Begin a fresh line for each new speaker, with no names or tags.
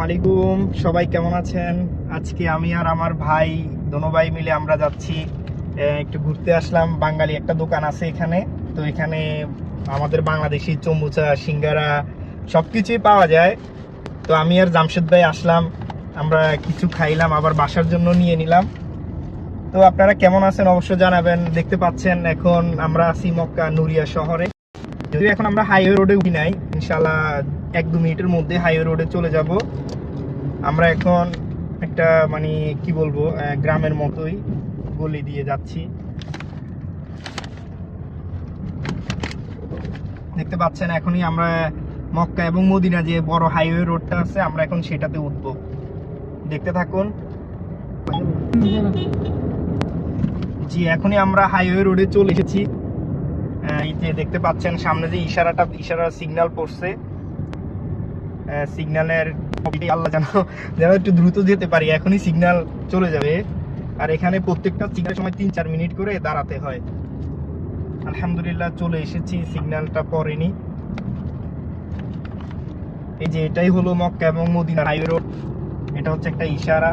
আলাইকুম, সবাই কেমন আছেন? আজকে আমি আর আমার ভাই দোনো ভাই মিলে আমরা যাচ্ছি একটু ঘুরতে আসলাম। বাঙালি একটা দোকান আছে এখানে, তো এখানে আমাদের বাংলাদেশি চম্বুচা সিঙ্গারা সবকিছুই পাওয়া যায়। তো আমি আর জামশেদ ভাই আসলাম, আমরা কিছু খাইলাম, আবার বাসার জন্য নিয়ে নিলাম। তো আপনারা কেমন আছেন অবশ্যই জানাবেন। দেখতে পাচ্ছেন এখন আমরা আছি মক্কা নুরিয়া শহরে। যদিও এখন আমরা হাইওয়ে রোডে উঠি নাই, ইনশাল্লাহ 1-2 মিনিটের মধ্যে হাইওয়ে রোডে চলে যাব। আমরা এখন একটা মানে কি বলবো, গ্রামের মতোই গলি দিয়ে যাচ্ছি। দেখতে পাচ্ছেন এখনই আমরা মক্কা এবং মদিনা যে বড় হাইওয়ে রোডটা আছে, আমরা এখন সেটাতে উঠবো। দেখতে থাকুন। জি, এখনই আমরা হাইওয়ে রোডে চলে এসেছি। এই যে দেখতে পাচ্ছেন সামনে যে ইশারা সিগন্যাল পড়ছে, সিগন্যালের আল্লাহ যেন একটু দ্রুত যেতে পারি, এখনই সিগন্যাল চলে যাবে। আর এখানে প্রত্যেকটা সিগন্যালের সময় 3-4 মিনিট করে দাঁড়াতে হয়। আলহামদুলিল্লাহ চলে এসেছি, সিগন্যালটা পড়েনি। এই যে এটাই হলো মক্কা এবং মদিনা হাইওয়ে রোড, এটা হচ্ছে একটা ইশারা।